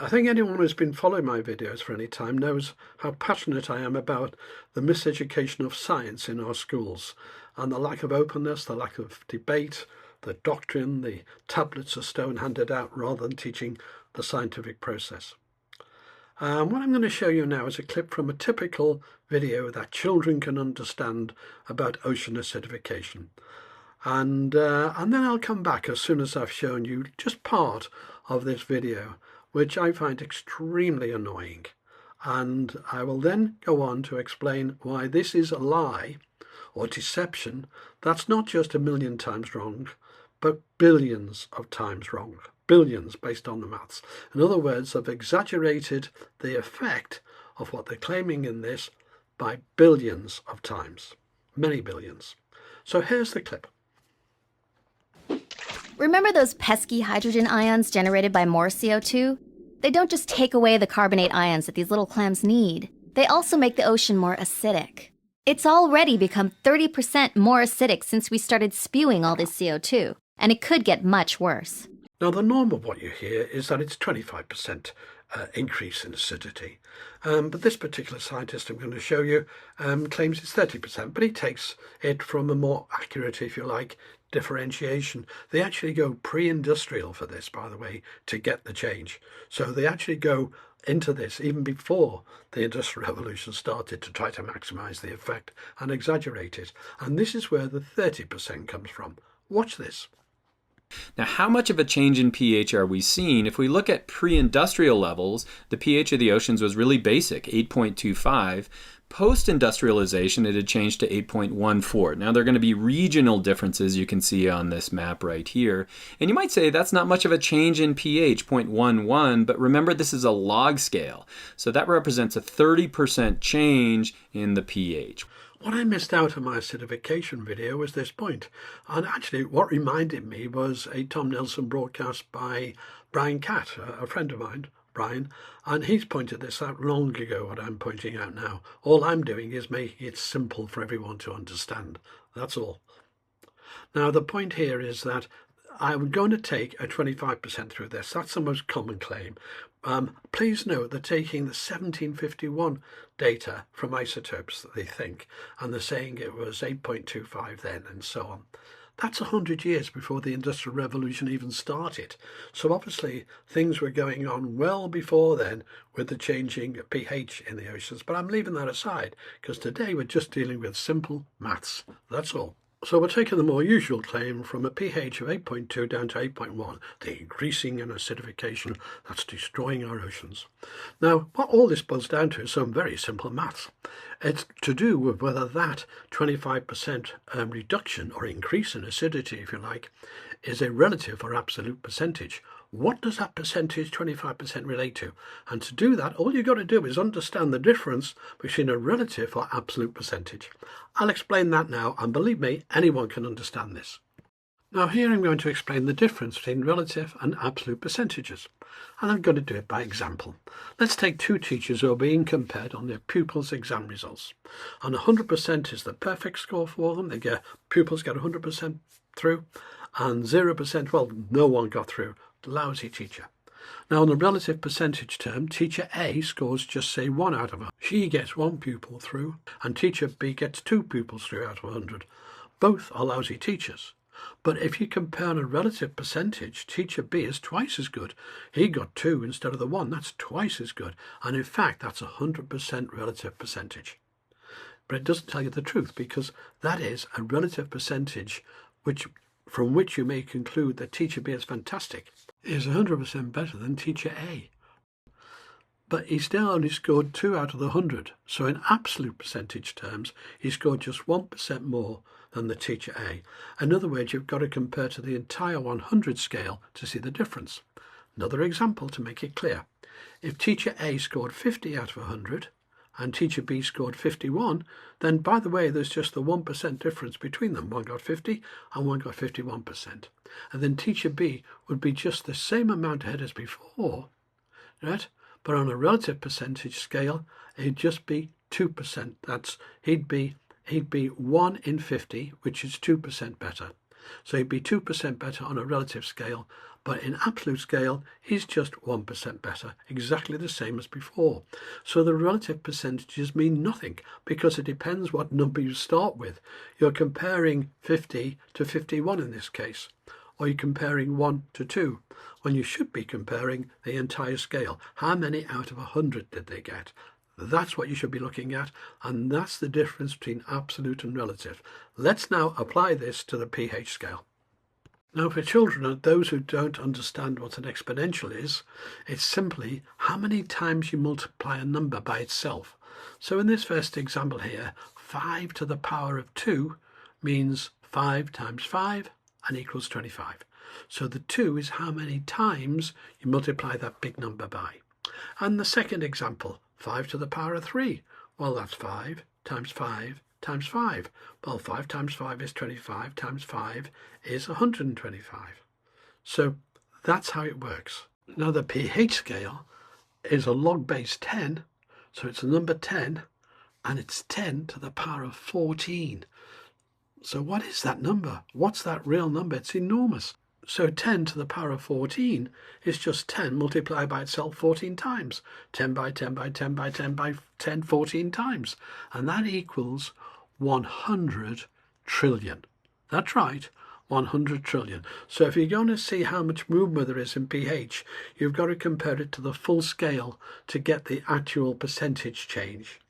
I think anyone who's been following my videos for any time knows how passionate I am about the miseducation of science in our schools and the lack of openness, the lack of debate, the doctrine, the tablets of stone handed out rather than teaching the scientific process. What I'm going to show you now is a clip from a typical video that children can understand about ocean acidification. And then I'll come back as soon as I've shown you just part of this video, which I find extremely annoying. And I will then go on to explain why this is a lie or deception that's not just a million times wrong, but billions of times wrong. Billions based on the maths. In other words, I've exaggerated the effect of what they're claiming in this by billions of times. Many billions. So here's the clip. Remember those pesky hydrogen ions generated by more CO2? They don't just take away the carbonate ions that these little clams need. They also make the ocean more acidic. It's already become 30% more acidic since we started spewing all this CO2, and it could get much worse. Now, the norm of what you hear is that it's 25% increase in acidity. But this particular scientist I'm going to show you claims it's 30%, but he takes it from a more accurate, if you like, differentiation. They actually go pre-industrial for this, by the way, to get the change. So they actually go into this even before the Industrial Revolution started to try to maximize the effect and exaggerate it. And this is where the 30% comes from. Watch this. Now, how much of a change in pH are we seeing? If we look at pre-industrial levels, the pH of the oceans was really basic, 8.25. Post-industrialization, it had changed to 8.14. Now, there are going to be regional differences you can see on this map right here. And you might say that's not much of a change in pH, 0.11, but remember this is a log scale. So that represents a 30% change in the pH. What I missed out on my acidification video was this point. And actually what reminded me was a Tom Nelson broadcast by Catt, a friend of mine, Brian, and he's pointed this out long ago, what I'm pointing out now. All I'm doing is making it simple for everyone to understand. That's all. Now, the point here is that I'm going to take a 25% through this. That's the most common claim. Please note they're taking the 1751 data from isotopes that they think, and they're saying it was 8.25 then and so on. That's 100 years before the Industrial Revolution even started. So obviously things were going on well before then with the changing pH in the oceans. But I'm leaving that aside because today we're just dealing with simple maths. That's all. So we're taking the more usual claim from a pH of 8.2 down to 8.1, the increasing in acidification that's destroying our oceans. Now, what all this boils down to is some very simple maths. It's to do with whether that 25% reduction or increase in acidity, if you like, is a relative or absolute percentage. What does that percentage, 25%, relate to? And to do that, all you've got to do is understand the difference between a relative or absolute percentage. I'll explain that now, and believe me, anyone can understand this. Now here I'm going to explain the difference between relative and absolute percentages. And I'm going to do it by example. Let's take two teachers who are being compared on their pupils' exam results. And 100% is the perfect score for them. Pupils get 100% through, and 0%, well, no one got through. Lousy teacher. Now, on the relative percentage term, teacher A scores just say 1 out of 100. She gets 1 pupil through, and teacher B gets 2 pupils through out of 100. Both are lousy teachers. But if you compare on a relative percentage, teacher B is twice as good. He got 2 instead of the 1. That's twice as good. And in fact, that's 100% relative percentage. But it doesn't tell you the truth, because that is a relative percentage from which you may conclude that teacher B is fantastic, is 100% better than teacher A. But he still only scored 2 out of the 100. So in absolute percentage terms, he scored just 1% more than the teacher A. In other words, you've got to compare to the entire 100 scale to see the difference. Another example to make it clear. If teacher A scored 50 out of 100, and teacher B scored 51, then by the way, there's just the 1% difference between them. One got 50 and one got 51%. And then teacher B would be just the same amount ahead as before, right? But on a relative percentage scale, it'd just be 2%. He'd be 1 in 50, which is 2% better. So he'd be 2% better on a relative scale, but in absolute scale, he's just 1% better, exactly the same as before. So the relative percentages mean nothing, because it depends what number you start with. You're comparing 50 to 51 in this case, or you're comparing 1 to 2, when you should be comparing the entire scale. How many out of 100 did they get? That's what you should be looking at, and that's the difference between absolute and relative. Let's now apply this to the pH scale. Now, for children and those who don't understand what an exponential is, it's simply how many times you multiply a number by itself. So in this first example here, 5 to the power of 2 means 5 times 5 and equals 25. So the 2 is how many times you multiply that big number by. And the second example, 5 to the power of 3. Well, that's 5 times 5 times 5. Well, 5 times 5 is 25, times 5 is 125. So that's how it works. Now the pH scale is a log base 10, so it's a number 10, and it's 10 to the power of 14. So what is that number? What's that real number? It's enormous. So 10 to the power of 14 is just 10 multiplied by itself 14 times. 10 by 10 by 10 by 10 by 10, 14 times. And that equals 100 trillion. That's right, 100 trillion. So if you're going to see how much movement there is in pH, you've got to compare it to the full scale to get the actual percentage change.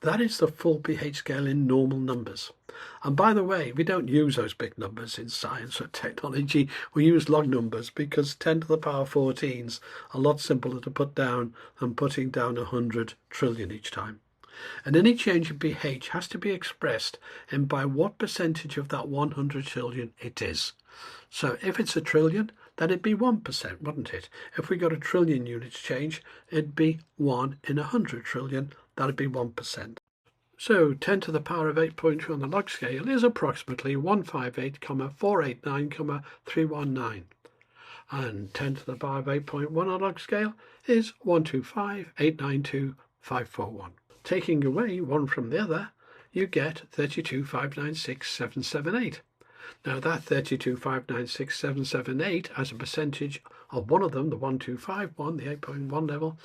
That is the full pH scale in normal numbers. And by the way, we don't use those big numbers in science or technology. We use log numbers because 10 to the power 14 is a lot simpler to put down than putting down 100 trillion each time. And any change in pH has to be expressed in by what percentage of that 100 trillion it is. So if it's a trillion, then it'd be 1%, wouldn't it? If we got a trillion units change, it'd be 1 in 100 trillion. That'd be 1%. So 10 to the power of 8.2 on the log scale is approximately 158,489,319. And 10 to the power of 8.1 on the log scale is 125,892,541. Taking away one from the other, you get 32,596,778. Now that 32,596,778 as a percentage of one of them, the 1251, the 8.1 level,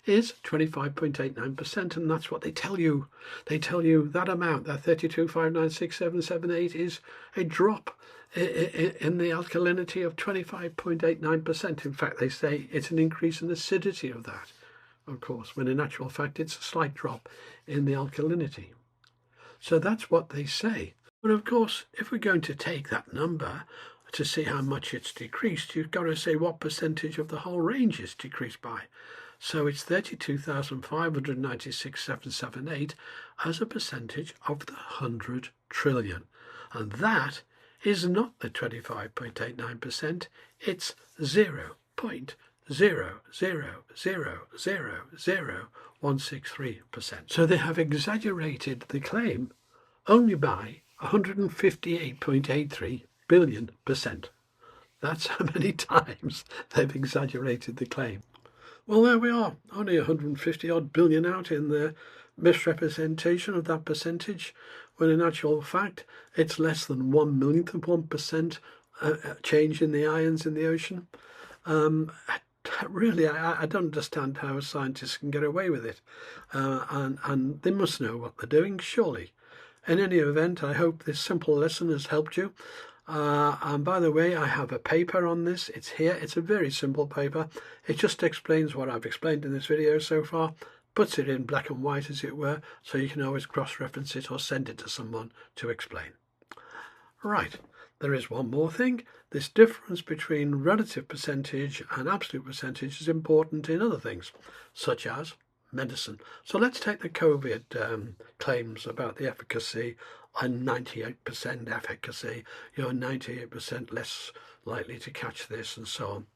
is 25.89%, and that's what they tell you. They tell you that amount, that 32,596,778, is a drop in the alkalinity of 25.89%. In fact, they say it's an increase in the acidity of that, of course, when in actual fact it's a slight drop in the alkalinity. So that's what they say. But of course, if we're going to take that number to see how much it's decreased, you've got to say what percentage of the whole range is decreased by. So it's 32,596,778 as a percentage of the 100 trillion. And that is not the 25.89%, it's 0.000000163%. So they have exaggerated the claim only by 158.83 billion%. That's how many times they've exaggerated the claim. Well, there we are, only 150 odd billion out in the misrepresentation of that percentage, when in actual fact it's less than 1/1,000,000 of 1% change in the ions in the ocean. Really, I don't understand how scientists can get away with it, and they must know what they're doing, surely. In any event, I hope this simple lesson has helped you. And by the way, I have a paper on this. It's here. It's a very simple paper. It just explains what I've explained in this video so far, puts it in black and white, as it were, so you can always cross-reference it or send it to someone to explain. Right, there is one more thing. This difference between relative percentage and absolute percentage is important in other things, such as medicine. So let's take the COVID claims about the efficacy and 98% efficacy, you're 98% less likely to catch this and so on.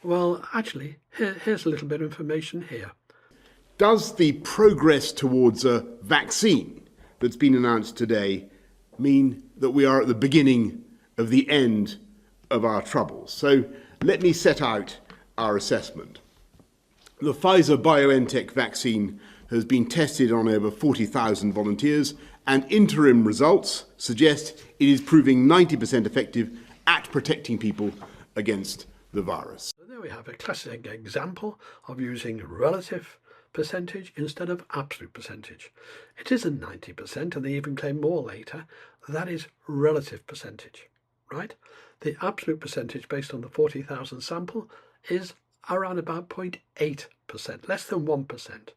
Well, actually, here's a little bit of information here. Does the progress towards a vaccine that's been announced today mean that we are at the beginning of the end of our troubles? So let me set out our assessment. The Pfizer-BioNTech vaccine has been tested on over 40,000 volunteers and interim results suggest it is proving 90% effective at protecting people against the virus. So there we have a classic example of using relative percentage instead of absolute percentage. It isn't 90%, and they even claim more later. That is relative percentage, right? The absolute percentage based on the 40,000 sample is around about 0.8%, less than 1%.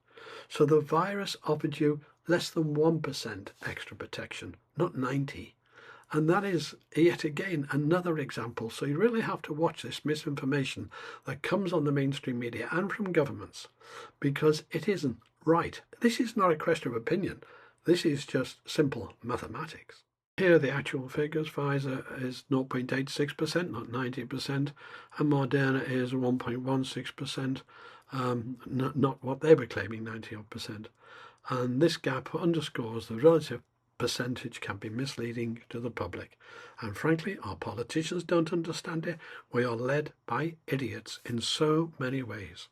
So the virus offered you less than 1% extra protection, not 90. And that is, yet again, another example. So you really have to watch this misinformation that comes on the mainstream media and from governments, because it isn't right. This is not a question of opinion. This is just simple mathematics. Here are the actual figures. Pfizer is 0.86%, not 90%, and Moderna is 1.16%, not what they were claiming, 90%. And this gap underscores the relative percentage can be misleading to the public. And frankly, our politicians don't understand it. We are led by idiots in so many ways.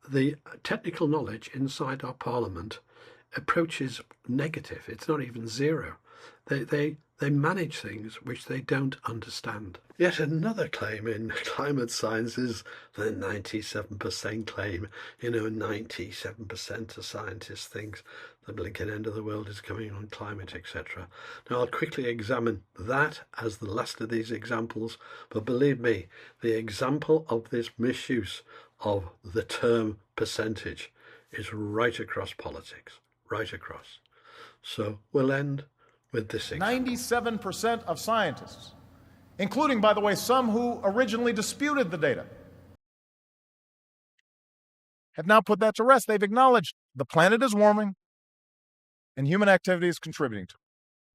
The technical knowledge inside our parliament approaches negative. It's not even zero. They manage things which they don't understand. Yet another claim in climate science is the 97% claim. 97% of scientists think the blinking end of the world is coming on climate, etc. Now, I'll quickly examine that as the last of these examples, but believe me, the example of this misuse of the term percentage is right across politics, right across. So we'll end with this example. 97% of scientists, including, by the way, some who originally disputed the data, have now put that to rest. They've acknowledged the planet is warming and human activity is contributing to it.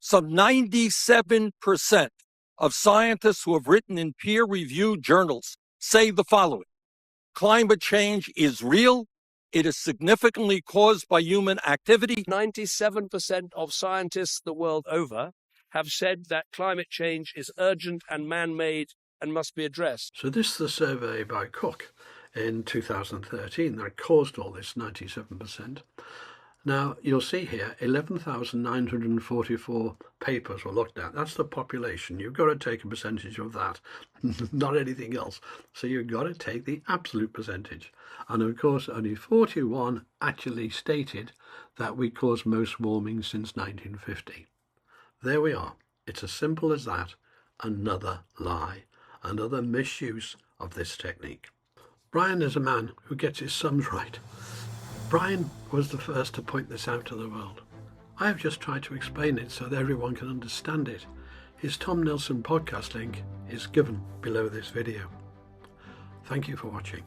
Some 97% of scientists who have written in peer-reviewed journals say the following: climate change is real. It is significantly caused by human activity. 97% of scientists the world over have said that climate change is urgent and man-made and must be addressed. So this is the survey by Cook in 2013 that caused all this 97%. Now, you'll see here 11,944 papers were looked at. That's the population. You've got to take a percentage of that, not anything else. So you've got to take the absolute percentage. And of course, only 41 actually stated that we caused most warming since 1950. There we are. It's as simple as that. Another lie, another misuse of this technique. Brian is a man who gets his sums right. Brian was the first to point this out to the world. I have just tried to explain it so that everyone can understand it. His Tom Nelson podcast link is given below this video. Thank you for watching.